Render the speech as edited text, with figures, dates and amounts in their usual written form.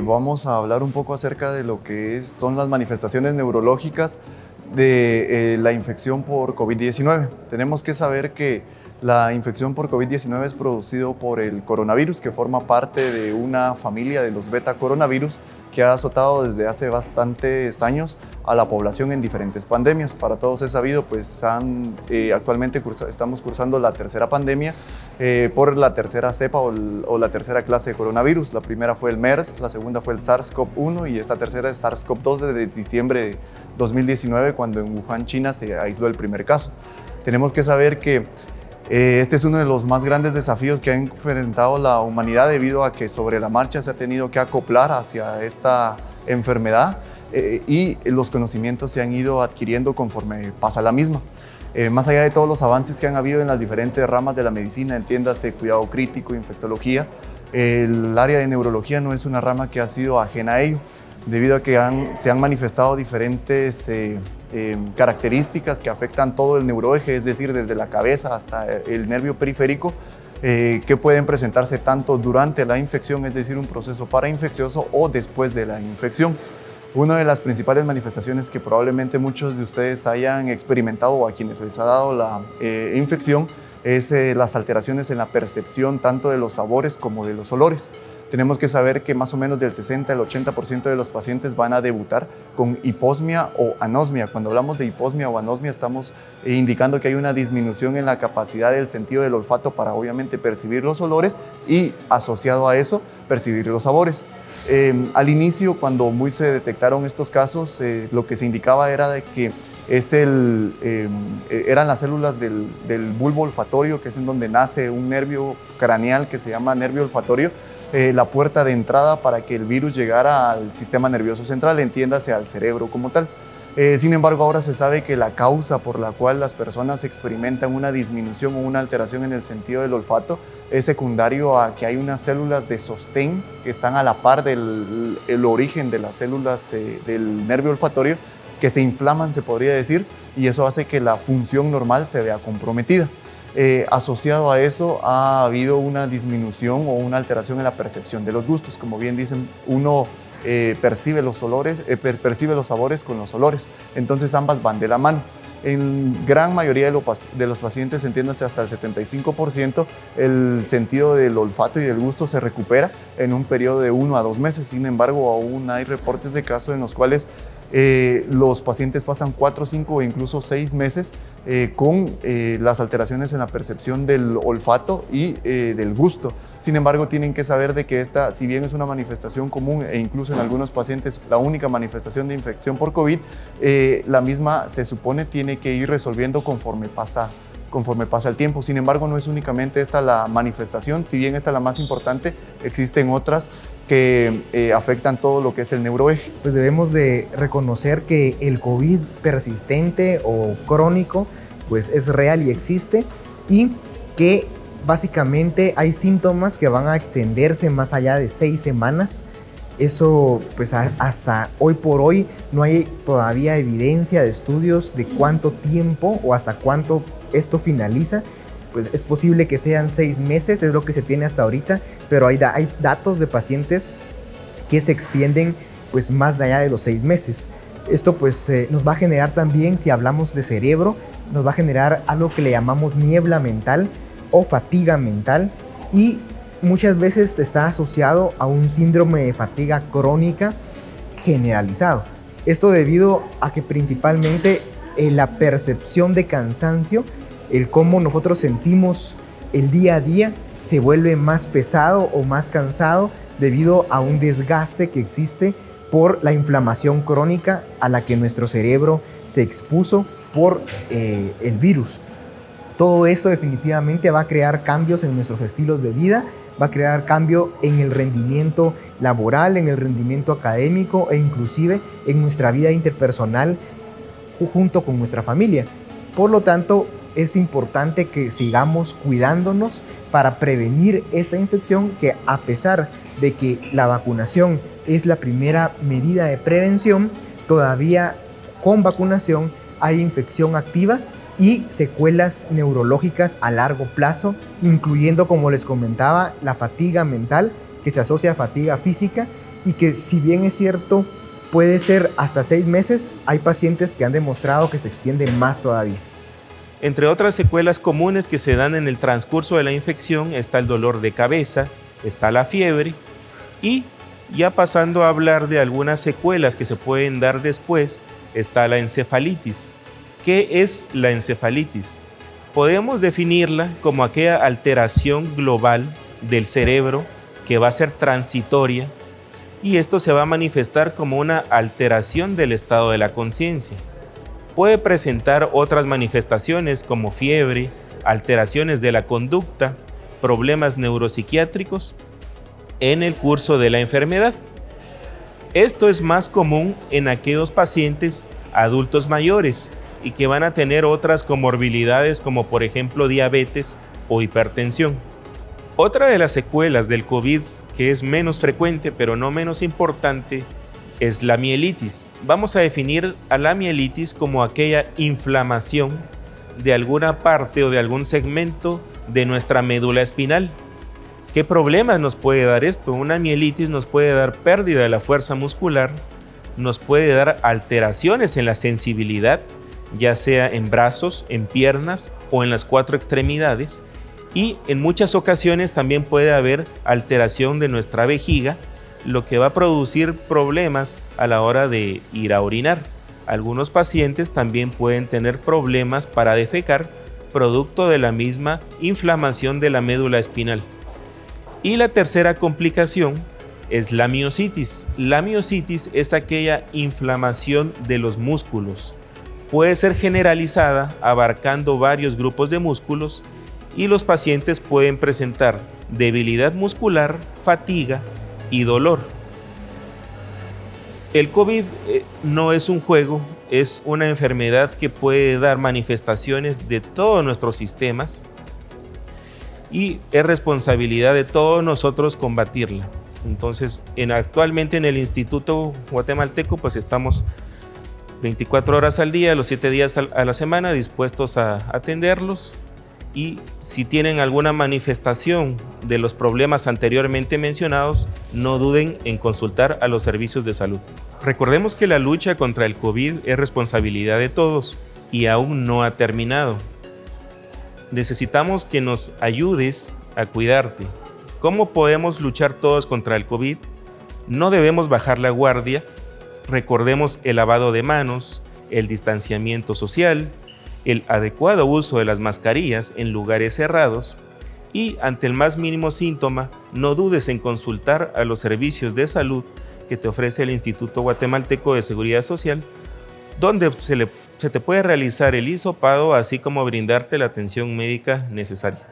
Vamos a hablar un poco acerca de lo que son las manifestaciones neurológicas de la infección por COVID-19. Tenemos que saber que la infección por COVID-19 es producido por el coronavirus, que forma parte de una familia de los beta coronavirus que ha azotado desde hace bastantes años a la población en diferentes pandemias. Para todos es sabido, pues actualmente estamos cursando la tercera pandemia por la tercera cepa o la tercera clase de coronavirus. La primera fue el MERS, la segunda fue el SARS-CoV-1 y esta tercera es SARS-CoV-2 desde diciembre de 2019, cuando en Wuhan, China, se aisló el primer caso. Tenemos que saber que este es uno de los más grandes desafíos que ha enfrentado la humanidad, debido a que sobre la marcha se ha tenido que acoplar hacia esta enfermedad y los conocimientos se han ido adquiriendo conforme pasa la misma. Más allá de todos los avances que han habido en las diferentes ramas de la medicina, entiéndase cuidado crítico, infectología, el área de neurología no es una rama que ha sido ajena a ello, debido a que se han manifestado diferentes características que afectan todo el neuroeje, es decir, desde la cabeza hasta el nervio periférico, que pueden presentarse tanto durante la infección, es decir, un proceso parainfeccioso, o después de la infección. Una de las principales manifestaciones que probablemente muchos de ustedes hayan experimentado, o a quienes les ha dado la infección, es las alteraciones en la percepción tanto de los sabores como de los olores. Tenemos que saber que más o menos del 60 al 80% de los pacientes van a debutar con hiposmia o anosmia. Cuando hablamos de hiposmia o anosmia, estamos indicando que hay una disminución en la capacidad del sentido del olfato para obviamente percibir los olores y, asociado a eso, percibir los sabores. Al inicio, cuando se detectaron estos casos, lo que se indicaba era de que eran las células del bulbo olfatorio, que es en donde nace un nervio craneal que se llama nervio olfatorio, la puerta de entrada para que el virus llegara al sistema nervioso central, entiéndase al cerebro como tal. Sin embargo, ahora se sabe que la causa por la cual las personas experimentan una disminución o una alteración en el sentido del olfato es secundario a que hay unas células de sostén que están a la par del origen de las células del nervio olfatorio, que se inflaman, se podría decir, y eso hace que la función normal se vea comprometida. Asociado a eso ha habido una disminución o una alteración en la percepción de los gustos. Como bien dicen, uno percibe los sabores con los olores, entonces ambas van de la mano. En gran mayoría de los pacientes, entiéndase hasta el 75%, el sentido del olfato y del gusto se recupera en un periodo de 1 a 2 meses. Sin embargo, aún hay reportes de casos en los cuales los pacientes pasan 4, 5 o incluso 6 meses con las alteraciones en la percepción del olfato y del gusto. Sin embargo, tienen que saber de que esta, si bien es una manifestación común e incluso en algunos pacientes la única manifestación de infección por COVID, la misma se supone tiene que ir resolviendo conforme pasa el tiempo. Sin embargo, no es únicamente esta la manifestación, si bien esta es la más importante, existen otras que afectan todo lo que es el neuroeje. Pues debemos de reconocer que el COVID persistente o crónico pues es real y existe, y que básicamente hay síntomas que van a extenderse más allá de 6 semanas. Eso, pues hasta hoy por hoy no hay todavía evidencia de estudios de cuánto tiempo o hasta cuánto esto finaliza. Pues es posible que sean 6 meses, es lo que se tiene hasta ahorita, pero hay datos de pacientes que se extienden pues más allá de los 6 meses. Esto pues nos va a generar también, si hablamos de cerebro, nos va a generar algo que le llamamos niebla mental o fatiga mental, y muchas veces está asociado a un síndrome de fatiga crónica generalizado. Esto debido a que principalmente la percepción de cansancio, el cómo nosotros sentimos el día a día, se vuelve más pesado o más cansado debido a un desgaste que existe por la inflamación crónica a la que nuestro cerebro se expuso por el virus. Todo esto definitivamente va a crear cambios en nuestros estilos de vida, va a crear cambio en el rendimiento laboral, en el rendimiento académico e inclusive en nuestra vida interpersonal junto con nuestra familia. Por lo tanto, es importante que sigamos cuidándonos para prevenir esta infección, que a pesar de que la vacunación es la primera medida de prevención, todavía con vacunación hay infección activa y secuelas neurológicas a largo plazo, incluyendo, como les comentaba, la fatiga mental, que se asocia a fatiga física, y que si bien es cierto, puede ser hasta 6 meses, hay pacientes que han demostrado que se extiende más todavía. Entre otras secuelas comunes que se dan en el transcurso de la infección está el dolor de cabeza, está la fiebre y, ya pasando a hablar de algunas secuelas que se pueden dar después, está la encefalitis. ¿Qué es la encefalitis? Podemos definirla como aquella alteración global del cerebro que va a ser transitoria y esto se va a manifestar como una alteración del estado de la conciencia. Puede presentar otras manifestaciones como fiebre, alteraciones de la conducta, problemas neuropsiquiátricos en el curso de la enfermedad. Esto es más común en aquellos pacientes adultos mayores y que van a tener otras comorbilidades como por ejemplo diabetes o hipertensión. Otra de las secuelas del COVID que es menos frecuente pero no menos importante es la mielitis. Vamos a definir a la mielitis como aquella inflamación de alguna parte o de algún segmento de nuestra médula espinal. ¿Qué problemas nos puede dar esto? Una mielitis nos puede dar pérdida de la fuerza muscular, nos puede dar alteraciones en la sensibilidad, ya sea en brazos, en piernas o en las 4 extremidades, y en muchas ocasiones también puede haber alteración de nuestra vejiga, lo que va a producir problemas a la hora de ir a orinar. Algunos pacientes también pueden tener problemas para defecar, producto de la misma inflamación de la médula espinal. Y la tercera complicación es la miositis. La miositis es aquella inflamación de los músculos. Puede ser generalizada, abarcando varios grupos de músculos, y los pacientes pueden presentar debilidad muscular, fatiga y dolor. El COVID no es un juego, es una enfermedad que puede dar manifestaciones de todos nuestros sistemas y es responsabilidad de todos nosotros combatirla. Entonces, actualmente en el Instituto Guatemalteco pues estamos 24 horas al día, los 7 días a la semana dispuestos a atenderlos, y si tienen alguna manifestación de los problemas anteriormente mencionados, no duden en consultar a los servicios de salud. Recordemos que la lucha contra el COVID es responsabilidad de todos y aún no ha terminado. Necesitamos que nos ayudes a cuidarte. ¿Cómo podemos luchar todos contra el COVID? No debemos bajar la guardia. Recordemos el lavado de manos, el distanciamiento social, el adecuado uso de las mascarillas en lugares cerrados y ante el más mínimo síntoma, no dudes en consultar a los servicios de salud que te ofrece el Instituto Guatemalteco de Seguridad Social, donde se te puede realizar el hisopado así como brindarte la atención médica necesaria.